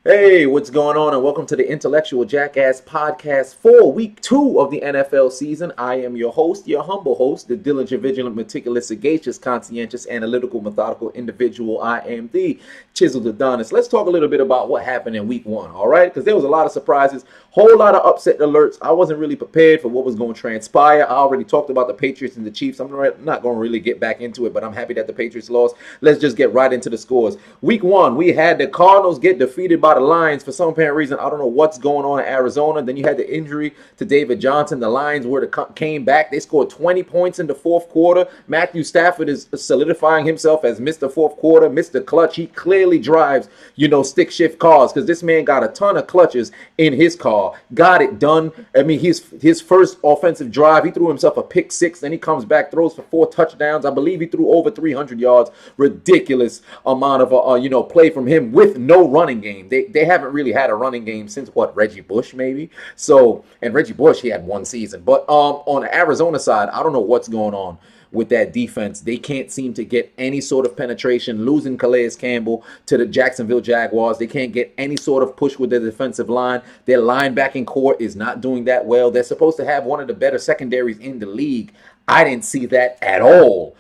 Hey, what's going on? And welcome to the Intellectual Jackass Podcast for week 2 of the NFL season. I am your host, your humble host, the diligent, vigilant, meticulous, sagacious, conscientious, analytical, methodical individual. I am the Chiseled Adonis. Let's talk a little bit about what happened in week 1, all right? Because there was a lot of surprises, whole lot of upset alerts. I wasn't really prepared for what was going to transpire. I already talked about the Patriots and the Chiefs. I'm not going to really get back into it, but I'm happy that the Patriots lost. Let's just get right into the scores. Week 1, we had the Cardinals get defeated by the Lions for some apparent reason. I don't know what's going on in Arizona. Then you had the injury to David Johnson. The Lions came back. They scored 20 points in the fourth quarter. Matthew Stafford is solidifying himself as Mr. Fourth Quarter, Mr. Clutch. He clearly drives, stick shift cars because this man got a ton of clutches in his car. Got it done. I mean, his first offensive drive, he threw himself a pick six. Then he comes back, throws for 4 touchdowns. I believe he threw over 300 yards. Ridiculous amount of play from him with no running game. They haven't really had a running game since Reggie Bush maybe. So, and Reggie Bush, he had one season. But on the Arizona side, I don't know what's going on with that defense. They can't seem to get any sort of penetration. Losing Calais Campbell to the Jacksonville Jaguars, they can't get any sort of push with their defensive line. Their linebacking core is not doing that well. They're supposed to have one of the better secondaries in the league. I didn't see that at all.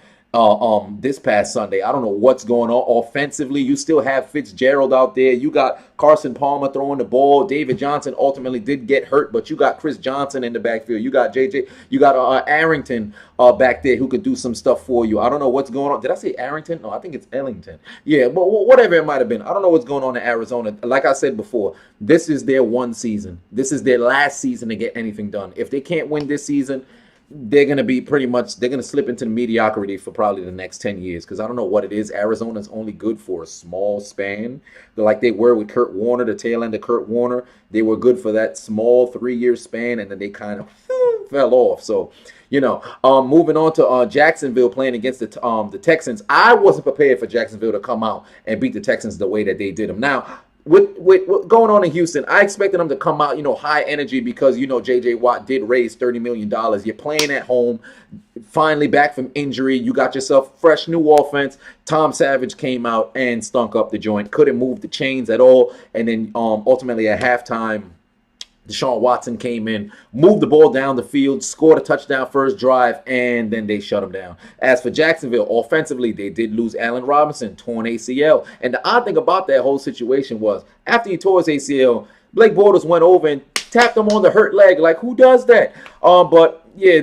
This past Sunday. I don't know what's going on offensively. You still have Fitzgerald out there. You got Carson Palmer throwing the ball. David Johnson ultimately did get hurt, but you got Chris Johnson in the backfield. You got You got Arrington back there who could do some stuff for you. I don't know what's going on. Did I say Arrington? No, I think it's Ellington. Yeah, but whatever it might have been. I don't know what's going on in Arizona. Like I said before, this is their one season. This is their last season to get anything done. If they can't win this season, they're going to slip into the mediocrity for probably the next 10 years because I don't know what it is. Arizona's only good for a small span. Like they were with Kurt Warner, the tail end of Kurt Warner. They were good for that small 3-year span, and then they kind of fell off. So, moving on to Jacksonville playing against the Texans. I wasn't prepared for Jacksonville to come out and beat the Texans the way that they did them. Now, with what's going on in Houston, I expected them to come out, high energy because, J.J. Watt did raise $30 million. You're playing at home, finally back from injury. You got yourself fresh new offense. Tom Savage came out and stunk up the joint. Couldn't move the chains at all. And then ultimately at halftime, Deshaun Watson came in, moved the ball down the field, scored a touchdown first drive, and then they shut him down. As for Jacksonville, offensively, they did lose Allen Robinson, torn ACL. And the odd thing about that whole situation was, after he tore his ACL, Blake Bortles went over and tapped him on the hurt leg. Like, who does that? But, yeah,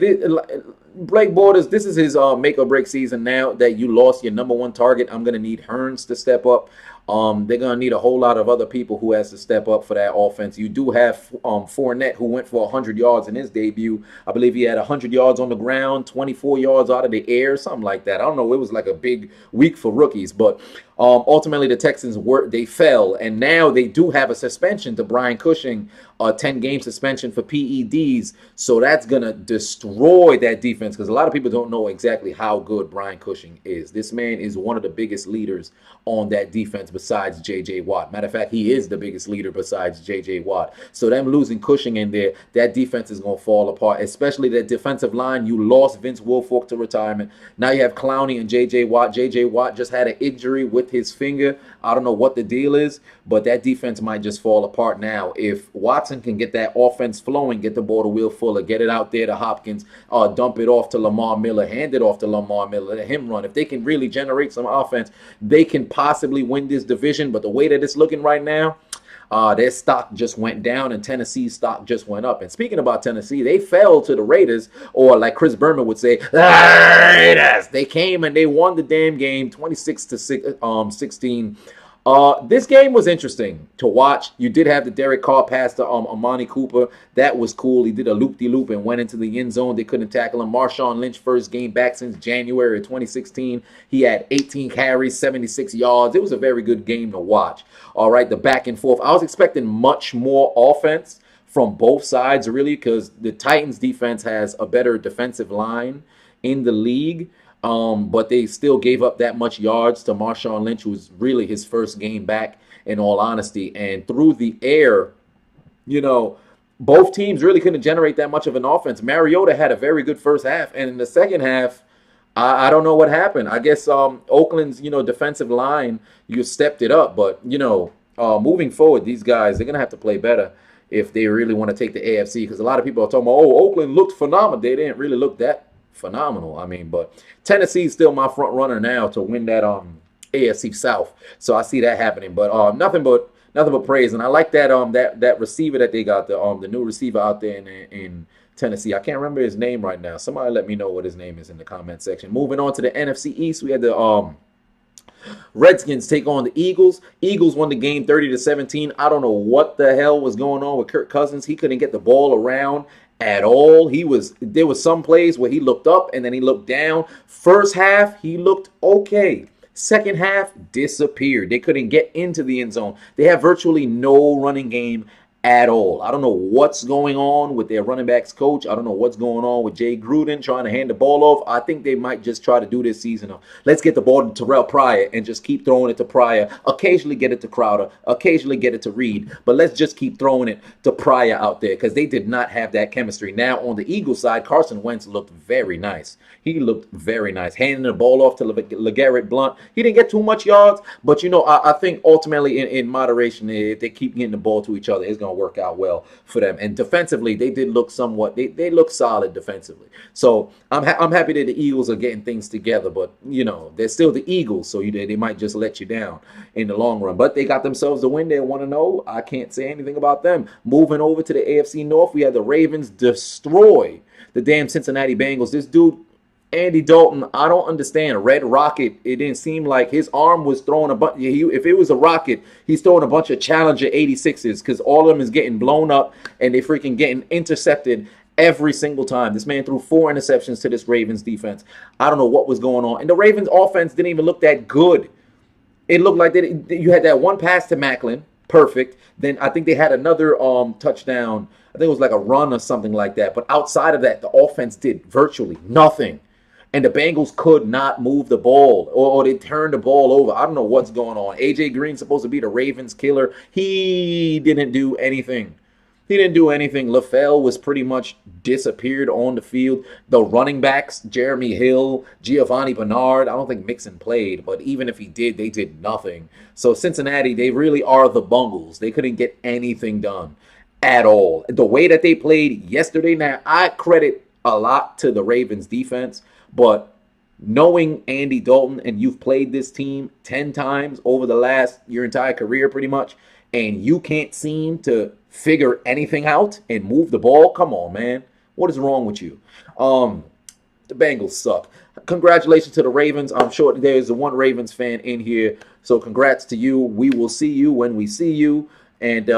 Blake Bortles, this is his make or break season now that you lost your number one target. I'm going to need Hearns to step up. They're going to need a whole lot of other people who has to step up for that offense. You do have Fournette, who went for 100 yards in his debut. I believe he had 100 yards on the ground, 24 yards out of the air, something like that. I don't know. It was like a big week for rookies. But ultimately, the Texans they fell. And now they do have a suspension to Brian Cushing, a 10-game suspension for PEDs. So that's going to destroy that defense because a lot of people don't know exactly how good Brian Cushing is. This man is one of the biggest leaders on that defense besides J.J. Watt. Matter of fact, he is the biggest leader besides J.J. Watt. So them losing Cushing in there, that defense is going to fall apart, especially that defensive line. You lost Vince Wilfork to retirement. Now you have Clowney and J.J. Watt. J.J. Watt just had an injury with his finger. I don't know what the deal is, but that defense might just fall apart now. If Watson can get that offense flowing, get the ball to Will Fuller, get it out there to Hopkins, dump it off to Lamar Miller, hand it off to Lamar Miller, let him run. If they can really generate some offense, they can possibly win this division. But the way that it's looking right now, their stock just went down and Tennessee's stock just went up. And speaking about Tennessee, they fell to the Raiders, or like Chris Berman would say, Raiders. They came and they won the damn game 26-16. This game was interesting to watch. You did have the Derek Carr pass to Amani Cooper. That was cool. He did a loop-de-loop and went into the end zone. They couldn't tackle him. Marshawn Lynch, first game back since January of 2016. He had 18 carries, 76 yards. It was a very good game to watch. All right, the back and forth. I was expecting much more offense from both sides, really, because the Titans defense has a better defensive line in the league. But they still gave up that much yards to Marshawn Lynch, who was really his first game back, in all honesty. And through the air, both teams really couldn't generate that much of an offense. Mariota had a very good first half. And in the second half, I don't know what happened. I guess Oakland's, defensive line, you stepped it up. But, moving forward, these guys, they're going to have to play better if they really want to take the AFC, because a lot of people are talking about, oh, Oakland looked phenomenal. They didn't really look that phenomenal. I mean, but Tennessee's still my front runner now to win that AFC South. So I see that happening. But nothing but praise. And I like that receiver that they got, the new receiver out there in Tennessee. I can't remember his name right now. Somebody let me know what his name is in the comment section. Moving on to the NFC East, we had the Redskins take on the Eagles. Eagles won the game 30-17. I don't know what the hell was going on with Kirk Cousins. He couldn't get the ball around at all. There was some plays where he looked up and then he looked down. First half, he looked okay. Second half, disappeared. They couldn't get into the end zone. They have virtually no running game at all. I don't know what's going on with their running backs coach. I don't know what's going on with Jay Gruden trying to hand the ball off. I think they might just try to do this season of, let's get the ball to Terrell Pryor and just keep throwing it to Pryor. Occasionally get it to Crowder. Occasionally get it to Reed. But let's just keep throwing it to Pryor out there, because they did not have that chemistry. Now, on the Eagles side, Carson Wentz looked very nice. He looked very nice. Handing the ball off to LeGarrette Blount. He didn't get too much yards, but, I think ultimately in moderation, if they keep getting the ball to each other, it's going to work out well for them. And defensively, they did look somewhat, they look solid defensively. So I'm happy that the Eagles are getting things together, but, they're still the Eagles, so they might just let you down in the long run. But they got themselves the win. They want to know. I can't say anything about them. Moving over to the AFC North, we had the Ravens destroy the damn Cincinnati Bengals. This dude, Andy Dalton, I don't understand. Red Rocket, it didn't seem like his arm was throwing a bunch. If it was a rocket, he's throwing a bunch of Challenger 86s, because all of them is getting blown up and they freaking getting intercepted every single time. This man threw 4 interceptions to this Ravens defense. I don't know what was going on. And the Ravens offense didn't even look that good. It looked like you had that one pass to Macklin, perfect. Then I think they had another touchdown. I think it was like a run or something like that. But outside of that, the offense did virtually nothing. And the Bengals could not move the ball, or they turned the ball over. I don't know what's going on. A.J. Green's supposed to be the Ravens killer. He didn't do anything. LaFell was pretty much disappeared on the field. The running backs, Jeremy Hill, Giovanni Bernard, I don't think Mixon played, but even if he did, they did nothing. So Cincinnati, they really are the Bungles. They couldn't get anything done at all. The way that they played yesterday, now I credit a lot to the Ravens defense. But knowing Andy Dalton, and you've played this team 10 times over your entire career pretty much, and you can't seem to figure anything out and move the ball, come on, man. What is wrong with you? The Bengals suck. Congratulations to the Ravens. I'm sure there's one Ravens fan in here, so congrats to you. We will see you when we see you. And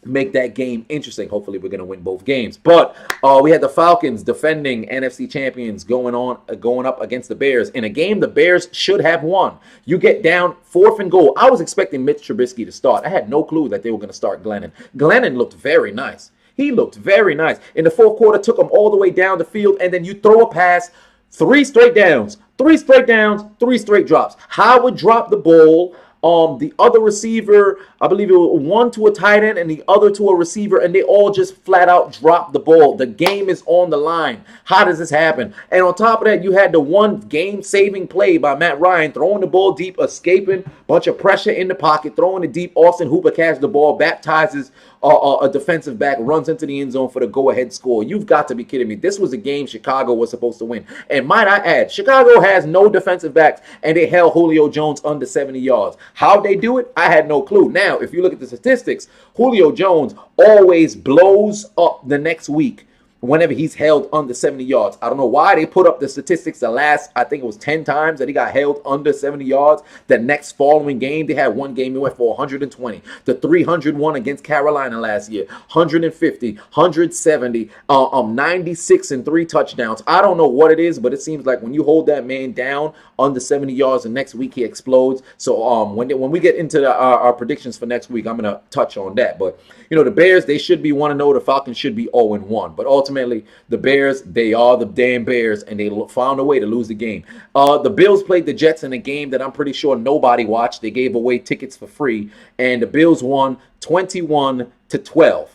make that game interesting. Hopefully we're going to win both games. But we had the Falcons, defending NFC champions, going up against the Bears in a game the Bears should have won. You get down 4th and goal. I was expecting Mitch Trubisky to start. I had no clue that they were going to start Glennon. Glennon looked very nice. He looked very nice. In the fourth quarter, took him all the way down the field, and then you throw a pass, 3 straight downs, 3 straight downs, 3 straight drops. Howard dropped the ball. The other receiver, I believe it was one to a tight end and the other to a receiver, and they all just flat out dropped the ball. The game is on the line. How does this happen? And on top of that, you had the one game-saving play by Matt Ryan, throwing the ball deep, escaping, bunch of pressure in the pocket, throwing it deep. Austin Hooper catches the ball, baptizes a defensive back, runs into the end zone for the go-ahead score. You've got to be kidding me. This was a game Chicago was supposed to win. And might I add, Chicago has no defensive backs, and they held Julio Jones under 70 yards. How'd they do it? I had no clue. Now, if you look at the statistics, Julio Jones always blows up the next week whenever he's held under 70 yards. I don't know why they put up the statistics the last, I think it was 10 times that he got held under 70 yards. The next following game, they had one game he went for 120. The 301 against Carolina last year, 150, 170, 96 and 3 touchdowns. I don't know what it is, but it seems like when you hold that man down under 70 yards, the next week he explodes. So when we get into our predictions for next week, I'm going to touch on that. But, the Bears, they should be 1-0. The Falcons should be 0-1. But ultimately, the Bears, they are the damn Bears, and they found a way to lose the game. The Bills played the Jets in a game that I'm pretty sure nobody watched. They gave away tickets for free, and the Bills won 21-12.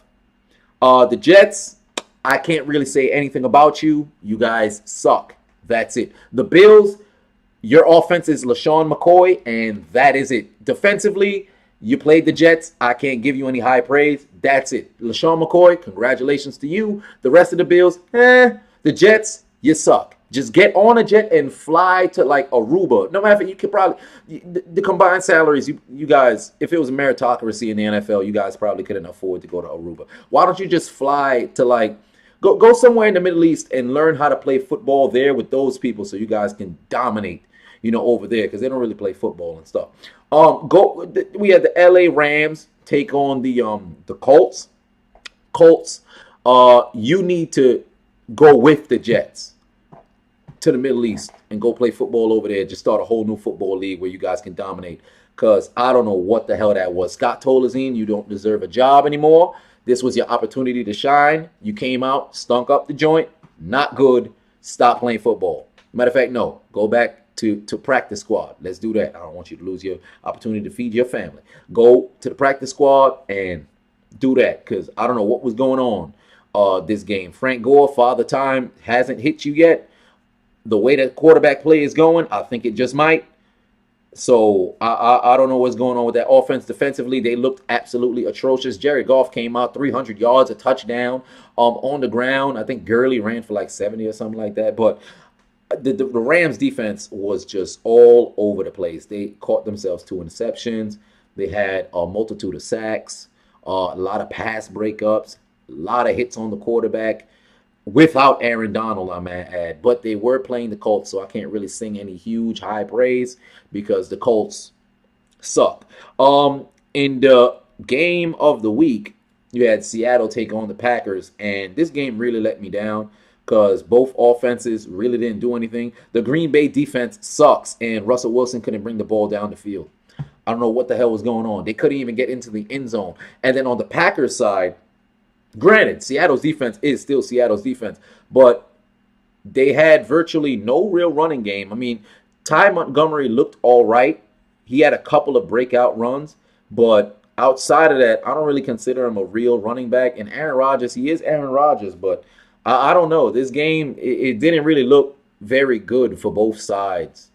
The Jets, I can't really say anything about you. You guys suck. That's it. The Bills, your offense is LaShawn McCoy, and that is it. Defensively, You played the Jets. I can't give you any high praise. That's it. LaShawn McCoy, congratulations to you. The rest of the Bills, the Jets, you suck. Just get on a jet and fly to like Aruba. No matter, you could probably the combined salaries. You guys, if it was a meritocracy in the NFL, you guys probably couldn't afford to go to Aruba. Why don't you just fly to like go somewhere in the Middle East and learn how to play football there with those people, so you guys can dominate, over there, because they don't really play football and stuff. We had the LA Rams take on the Colts. You need to go with the Jets to the Middle East and go play football over there. Just start a whole new football league where you guys can dominate. Because I don't know what the hell that was. Scott Tolzien, you don't deserve a job anymore. This was your opportunity to shine. You came out, stunk up the joint. Not good. Stop playing football. Matter of fact, no. Go back to practice squad. Let's do that. I don't want you to lose your opportunity to feed your family. Go to the practice squad and do that, because I don't know what was going on this game. Frank Gore, Father Time, hasn't hit you yet. The way that quarterback play is going, I think it just might. So I don't know what's going on with that offense. Defensively, they looked absolutely atrocious. Jared Goff came out 300 yards, a touchdown on the ground. I think Gurley ran for like 70 or something like that. But the Rams defense was just all over the place. They caught themselves 2 interceptions. They had a multitude of sacks, a lot of pass breakups, a lot of hits on the quarterback. Without Aaron Donald, I might add. But they were playing the Colts, so I can't really sing any huge high praise because the Colts suck. In the game of the week, you had Seattle take on the Packers, and this game really let me down because both offenses really didn't do anything. The Green Bay defense sucks, and Russell Wilson couldn't bring the ball down the field. I don't know what the hell was going on. They couldn't even get into the end zone. And then on the Packers side, granted, Seattle's defense is still Seattle's defense, but they had virtually no real running game. I mean, Ty Montgomery looked all right. He had a couple of breakout runs, but outside of that, I don't really consider him a real running back. And Aaron Rodgers, he is Aaron Rodgers, but I don't know. This game, it didn't really look very good for both sides.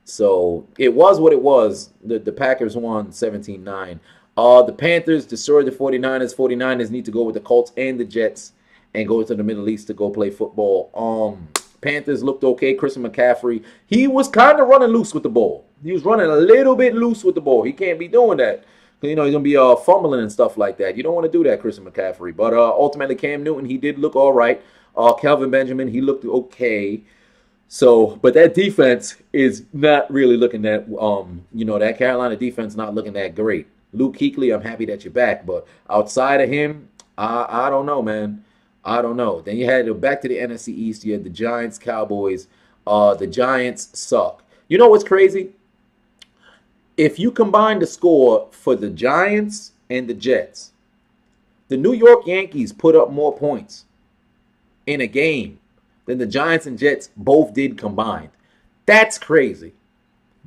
So it was what it was. The Packers won 17-9. The Panthers destroyed the 49ers. 49ers need to go with the Colts and the Jets and go to the Middle East to go play football. Panthers looked okay. Christian McCaffrey, he was kind of running loose with the ball. He was running a little bit loose with the ball. He can't be doing that. He's going to be fumbling and stuff like that. You don't want to do that, Christian McCaffrey. But ultimately, Cam Newton, he did look all right. Kelvin Benjamin, he looked okay. So, but that defense is not really looking that, that Carolina defense not looking that great. Luke Kuechly, I'm happy that you're back, but outside of him, I don't know, man. I don't know. Then you had back to the NFC East. You had the Giants, Cowboys. The Giants suck. You know what's crazy? If you combine the score for the Giants and the Jets, the New York Yankees put up more points in a game than the Giants and Jets both did combined. That's crazy.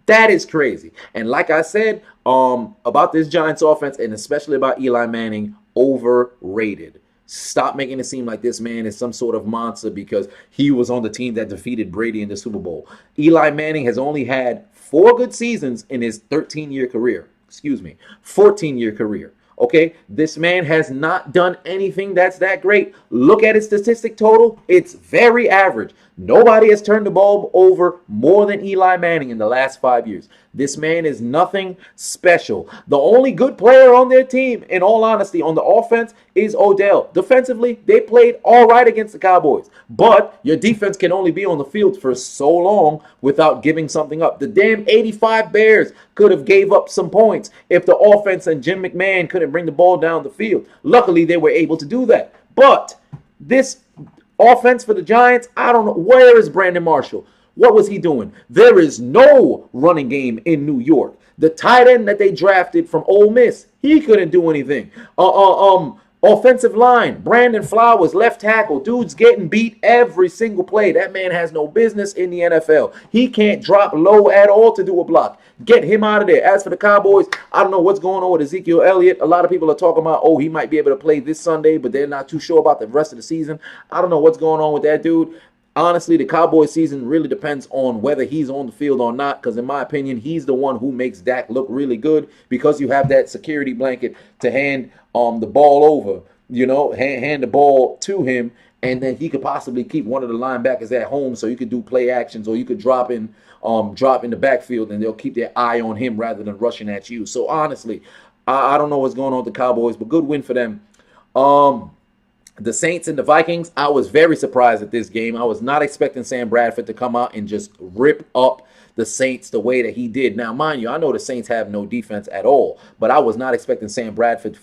That is crazy. And like I said, about this Giants offense and especially about Eli Manning, overrated. Stop making it seem like this man is some sort of monster because he was on the team that defeated Brady in the Super Bowl. Eli Manning has only had 4 good seasons in his 13-year career. 14-year career. Okay, this man has not done anything that's that great. Look at his statistic total. It's very average. Nobody has turned the ball over more than Eli Manning in the last 5 years. This man is nothing special. The only good player on their team, in all honesty, on the offense is Odell. Defensively, they played all right against the Cowboys. But your defense can only be on the field for so long without giving something up. The damn 85 Bears could have gave up some points if the offense and Jim McMahon couldn't bring the ball down the field. Luckily, they were able to do that. But this offense for the Giants, I don't know. Where is Brandon Marshall? What was he doing? There is no running game in New York. The tight end that they drafted from Ole Miss, he couldn't do anything. Offensive line, Brandon Flowers, left tackle. Dude's getting beat every single play. That man has no business in the NFL. He can't drop low at all to do a block. Get him out of there. As for the Cowboys, I don't know what's going on with Ezekiel Elliott. A lot of people are talking about, oh, he might be able to play this Sunday, but they're not too sure about the rest of the season. I don't know what's going on with that dude. Honestly, the Cowboys season really depends on whether he's on the field or not, because in my opinion, he's the one who makes Dak look really good because you have that security blanket to hand the ball over, hand the ball to him, and then he could possibly keep one of the linebackers at home so you could do play actions, or you could drop in the backfield and they'll keep their eye on him rather than rushing at you. So honestly, I don't know what's going on with the Cowboys, but good win for them. The Saints and the Vikings, I was very surprised at this game. I was not expecting Sam Bradford to come out and just rip up the Saints the way that he did. Now, mind you, I know the Saints have no defense at all, but I was not expecting Sam Bradford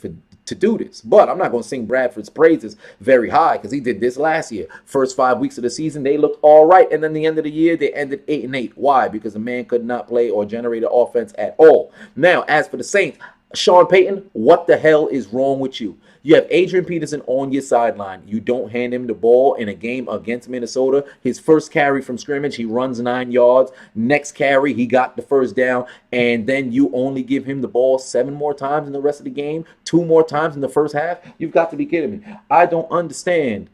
to do this. But I'm not going to sing Bradford's praises very high because he did this last year. First 5 weeks of the season, they looked all right. And then the end of the year, they ended 8-8. Why? Because the man could not play or generate an offense at all. Now, as for the Saints, Sean Payton, what the hell is wrong with you? You have Adrian Peterson on your sideline. You don't hand him the ball in a game against Minnesota. His first carry from scrimmage, he runs 9 yards. Next carry, he got the first down. And then you only give him the ball 7 more times in the rest of the game, 2 more times in the first half. You've got to be kidding me. I don't understand,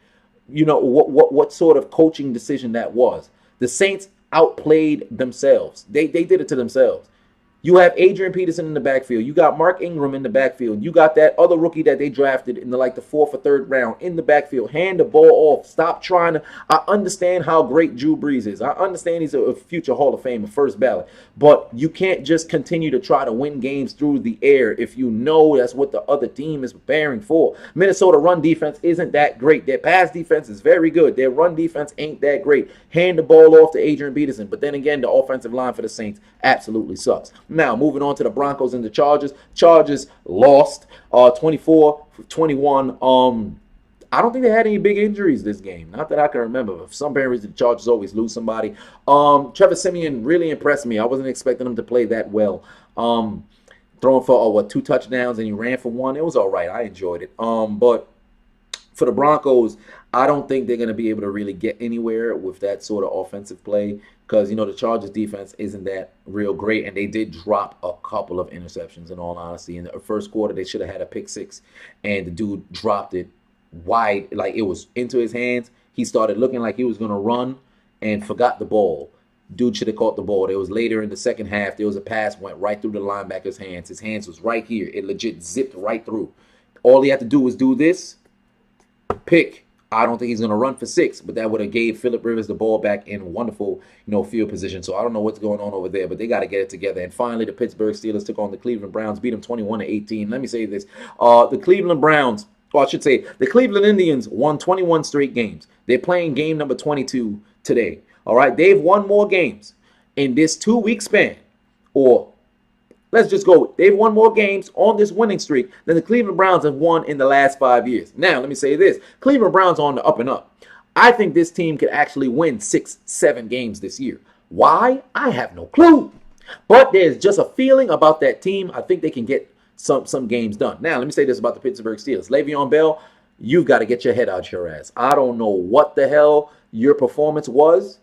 what sort of coaching decision that was. The Saints outplayed themselves. They did it to themselves. You have Adrian Peterson in the backfield. You got Mark Ingram in the backfield. You got that other rookie that they drafted in the 4th or 3rd round in the backfield. Hand the ball off. Stop trying to. I understand how great Drew Brees is. I understand he's a future Hall of Fame, a first ballot. But you can't just continue to try to win games through the air if you know that's what the other team is preparing for. Minnesota run defense isn't that great. Their pass defense is very good. Their run defense ain't that great. Hand the ball off to Adrian Peterson. But then again, the offensive line for the Saints absolutely sucks. Now, moving on to the Broncos and the Chargers. Chargers lost 24-21. I don't think they had any big injuries this game. Not that I can remember. For some reason, the Chargers always lose somebody. Trevor Siemian really impressed me. I wasn't expecting him to play that well. Throwing for, 2 touchdowns, and he ran for 1. It was all right. I enjoyed it. But for the Broncos, I don't think they're going to be able to really get anywhere with that sort of offensive play because, the Chargers defense isn't that real great, and they did drop a couple of interceptions, in all honesty. In the first quarter, they should have had a pick 6, and the dude dropped it wide, like it was into his hands. He started looking like he was going to run and forgot the ball. Dude should have caught the ball. It was later in the second half. There was a pass went right through the linebacker's hands. His hands was right here. It legit zipped right through. All he had to do was do this, pick. I don't think he's going to run for 6, but that would have gave Phillip Rivers the ball back in wonderful, field position. So I don't know what's going on over there, but they got to get it together. And finally, the Pittsburgh Steelers took on the Cleveland Browns, beat them 21-18. Let me say this. The Cleveland Browns, or I should say the Cleveland Indians won 21 straight games. They're playing game number 22 today. All right, they've won more games in this 2-week span, or let's just go. They've won more games on this winning streak than the Cleveland Browns have won in the last 5 years. Now, let me say this. Cleveland Browns are on the up and up. I think this team could actually win 6-7 games this year. Why? I have no clue. But there's just a feeling about that team. I think they can get some games done. Now, let me say this about the Pittsburgh Steelers. Le'Veon Bell, you've got to get your head out your ass. I don't know what the hell your performance was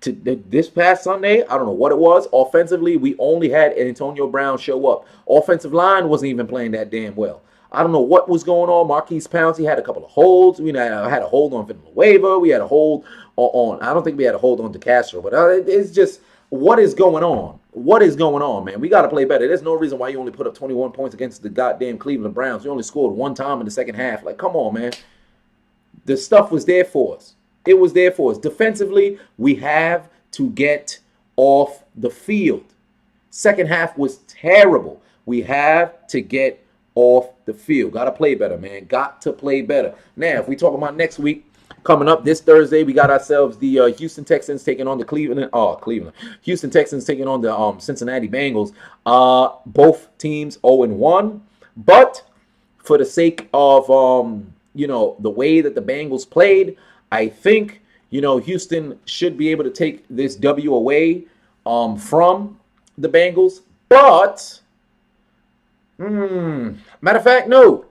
this past Sunday. I don't know what it was. Offensively, we only had Antonio Brown show up. Offensive line wasn't even playing that damn well. I don't know what was going on. Marquise Pouncey had a couple of holds. We had a hold on Villanueva. We had a hold on. I don't think we had a hold on DeCastro, but it's just what is going on? What is going on, man? We got to play better. There's no reason why you only put up 21 points against the goddamn Cleveland Browns. You only scored 1 time in the second half. Like, come on, man. The stuff was there for us. It was there for us. Defensively, we have to get off the field. Second half was terrible. We have to get off the field. Got to play better, man. Got to play better. Now, if we talk about next week, coming up this Thursday, we got ourselves the Houston Texans taking on the Cleveland. Houston Texans taking on the Cincinnati Bengals. Both teams 0-1. But for the sake of, the way that the Bengals played, I think, Houston should be able to take this W away from the Bengals. But, matter of fact, no.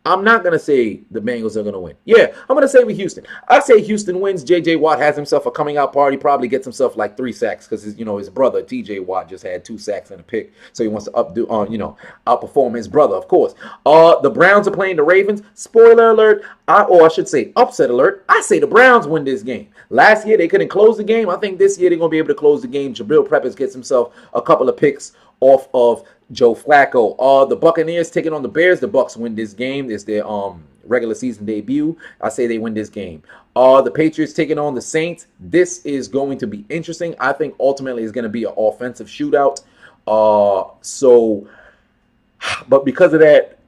I'm not going to say the Bengals are going to win. Yeah, I'm going to say with Houston. I say Houston wins. J.J. Watt has himself a coming out party, probably gets himself like 3 sacks because his brother, T.J. Watt, just had 2 sacks and a pick. So he wants to outperform his brother, of course. The Browns are playing the Ravens. Spoiler alert, or I should say upset alert. I say the Browns win this game. Last year, they couldn't close the game. I think this year they're going to be able to close the game. Jabril Peppers gets himself a couple of picks off of Joe Flacco. The Buccaneers taking on the Bears. The Bucs win this game. It's their regular season debut. I say they win this game. The Patriots taking on the Saints. This is going to be interesting. I think ultimately it's going to be an offensive shootout. But because of that,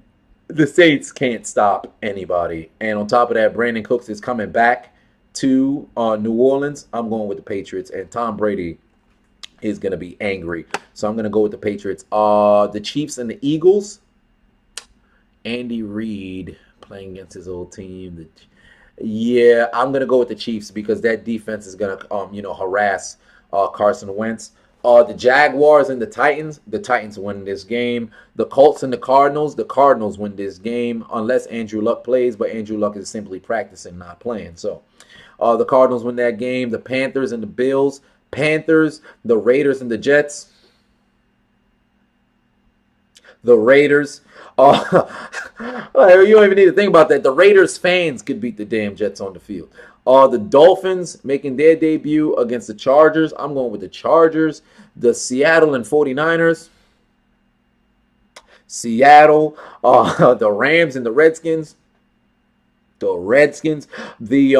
the Saints can't stop anybody. And on top of that, Brandon Cooks is coming back to New Orleans. I'm going with the Patriots, and Tom Brady is going to be angry. So I'm going to go with the Patriots. The Chiefs and the Eagles. Andy Reid playing against his old team. Yeah, I'm going to go with the Chiefs because that defense is going to harass Carson Wentz. The Jaguars and the Titans win this game. The Colts and the Cardinals win this game unless Andrew Luck plays, but Andrew Luck is simply practicing, not playing. So the Cardinals win that game. The Panthers and the Bills. Panthers, the Raiders and the Jets. The Raiders. You don't even need to think about that. The Raiders fans could beat the damn Jets on the field. The Dolphins making their debut against the Chargers. I'm going with the Chargers. The Seattle and 49ers. Seattle. The Rams and the Redskins. The Redskins. The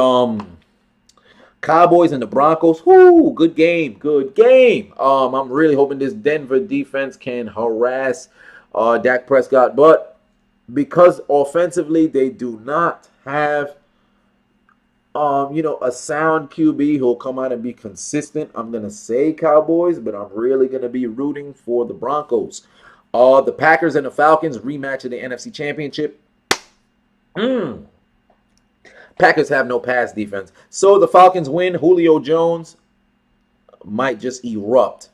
Cowboys and the Broncos. Whoo, good game. Good game. I'm really hoping this Denver defense can harass Dak Prescott. But because offensively they do not have a sound QB who'll come out and be consistent, I'm going to say Cowboys, but I'm really going to be rooting for the Broncos. The Packers and the Falcons rematch of the NFC Championship. Packers have no pass defense. So the Falcons win. Julio Jones might just erupt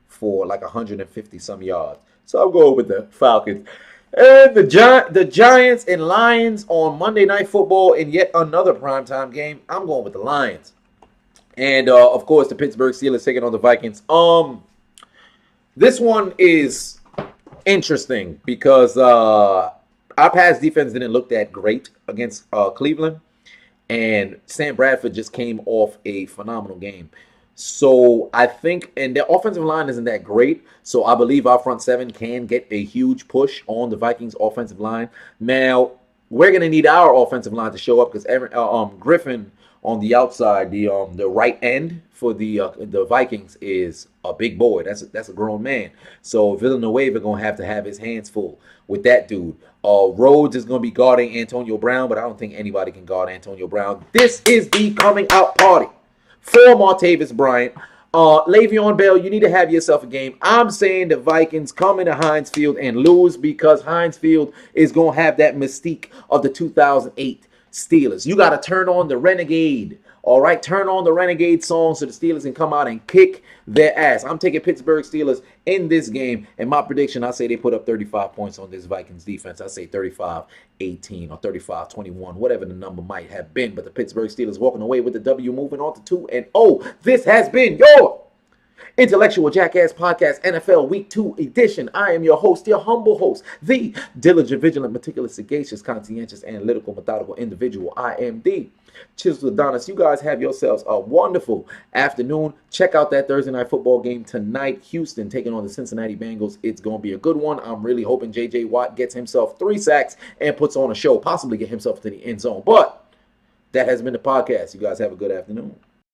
for like 150-some yards. So I'll go with the Falcons. And the Giants and Lions on Monday Night Football in yet another primetime game. I'm going with the Lions. And, of course, the Pittsburgh Steelers taking on the Vikings. This one is interesting because our pass defense didn't look that great against Cleveland. And Sam Bradford just came off a phenomenal game. So I think, and their offensive line isn't that great. So I believe our front seven can get a huge push on the Vikings offensive line. Now, we're going to need our offensive line to show up because Griffin on the outside, the right end for the Vikings is a big boy. That's a grown man. So Villanueva going to have his hands full with that dude. Rhodes is going to be guarding Antonio Brown, but I don't think anybody can guard Antonio Brown. This is the coming out party for Martavis Bryant. Le'Veon Bell, you need to have yourself a game. I'm saying the Vikings come into Heinz Field and lose because Heinz Field is going to have that mystique of the 2008 Steelers. You got to turn on the Renegade. All right, turn on the Renegade song so the Steelers can come out and kick their ass. I'm taking Pittsburgh Steelers in this game. And my prediction, I say they put up 35 points on this Vikings defense. I say 35-18 or 35-21, whatever the number might have been. But the Pittsburgh Steelers walking away with the W, moving on to 2-0. This has been your Intellectual Jackass Podcast NFL Week 2 edition. I am your host, your humble host, the diligent, vigilant, meticulous, sagacious, conscientious, analytical, methodical individual. I am the Chiseled Adonis. You guys have yourselves a wonderful afternoon. Check out that Thursday night football game tonight. Houston taking on the Cincinnati Bengals. It's going to be a good one. I'm really hoping J.J. Watt gets himself 3 sacks and puts on a show, possibly get himself to the end zone. But that has been the podcast. You guys have a good afternoon.